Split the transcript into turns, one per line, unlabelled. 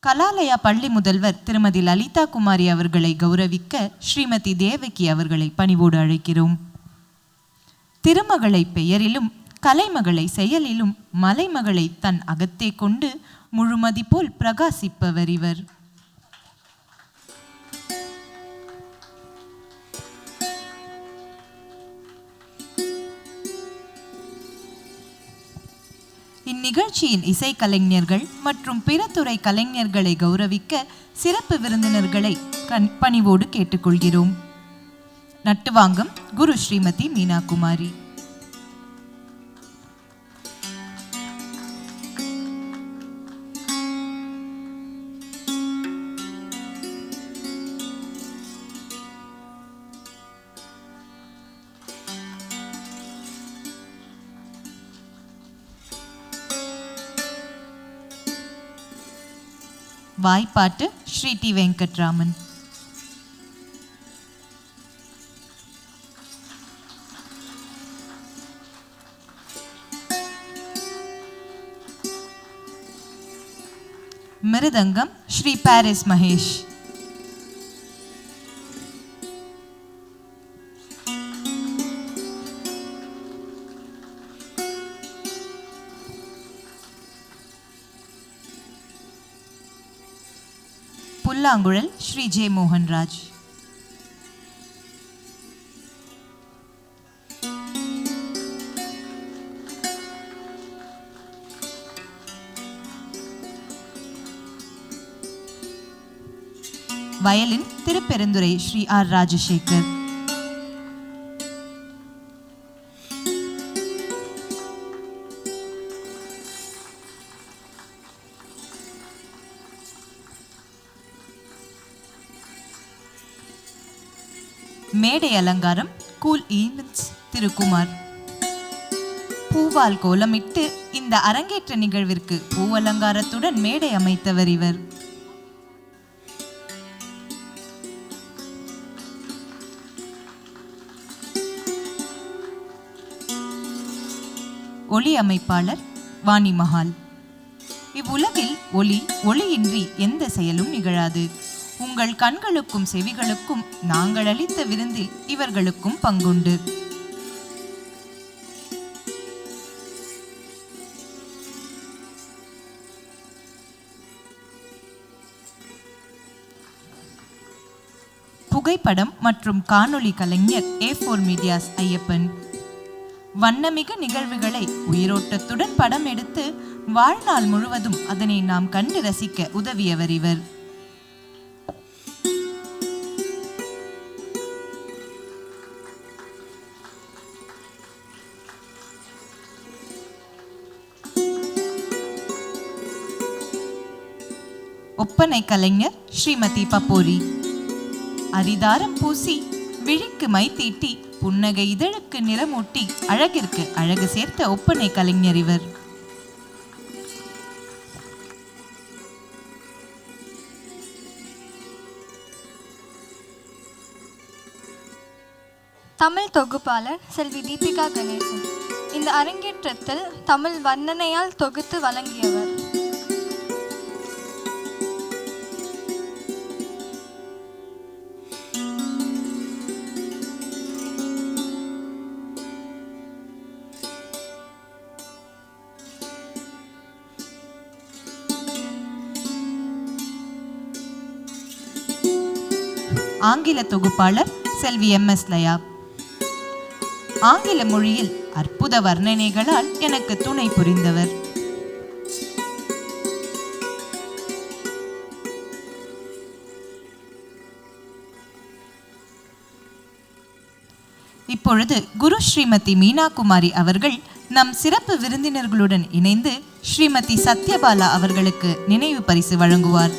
கலாலயா பள்ளி முதல்வர் திருமதி லலிதா குமாரி அவர்களை கௌரவிக்க ஸ்ரீமதி தேவகி அவர்களை பணிவோடு அழைக்கிறோம். திருமகளை பெயரிலும் கலைமகளை செயலிலும் மலைமகளை தன் அகத்தே கொண்டு முழுமதி போல் பிரகாசிப்பவர் இவர். இந்நிகழ்ச்சியின் இசைக்கலைஞர்கள் மற்றும் பிற துறை கலைஞர்களை கௌரவிக்க சிறப்பு விருந்தினர்களை பணிவோடு கேட்டுக்கொள்கிறோம். நட்டுவாங்கம் குரு ஸ்ரீமதி மீனா குமாரி. வாய்ப்பாட்டு ஸ்ரீ டி வெங்கட்ராமன். மிருதங்கம் ஸ்ரீ பாரிஸ் மகேஷ். புல்லாங்குழல் Sri J Mohanraj. Violin Thiruperunthurai Sri R Rajasekar. மேடை அலங்காரம் கூல் ஈவென்ட்ஸ் திருக்குமார். பூவால் கோலமிட்டு இந்த அரங்கேற்ற நிகழ்விற்கு பூவலங்காரத்துடன் மேடை அமைத்தவர் இவர். ஒளி அமைப்பாளர் வாணி மஹால். இவ்வுலகில் ஒளியின்றி எந்த செயலும் நிகழாது. உங்கள் கண்களுக்கும் செவிகளுக்கும் நாங்கள் அளித்த விருந்தில் இவர்களுக்கும் பங்குண்டு. புகைப்படம் மற்றும் காணொளி கலைஞர் A4 மீடியாஸ் ஐயப்பன். வண்ணமிகு நிகழ்வுகளை உயிரோட்டத்துடன் படம் எடுத்து வாழ்நாள் முழுவதும் அதனை நாம் கண்டு ரசிக்க உதவியவர் இவர். ஒப்பனை கலைஞர் ஸ்ரீமதி பப்போரி. அரிதாரம் பூசி விழிக்கு மை தீட்டி புன்னகை இதழுக்கு நிறமூட்டி அழகிற்கு அழகு சேர்த்த ஒப்பனை கலைஞர் இவர்.
தமிழ் தொகுப்பாளர் செல்வி தீபிகா கணேசன். இந்த அரங்கேற்றத்தில் தமிழ் வர்ணனையால் தொகுத்து வழங்கியவர்.
ஆங்கில தொகுப்பாளர் செல்வி MS லயா. ஆங்கில மொழியில் அற்புத வர்ணனைகளால் எனக்கு துணை புரிந்தவர். இப்பொழுது குரு ஸ்ரீமதி மீனா குமாரி அவர்கள் நம் சிறப்பு விருந்தினர்களுடன் இணைந்து ஸ்ரீமதி சத்யபாலா அவர்களுக்கு நினைவு பரிசு வழங்குவார்.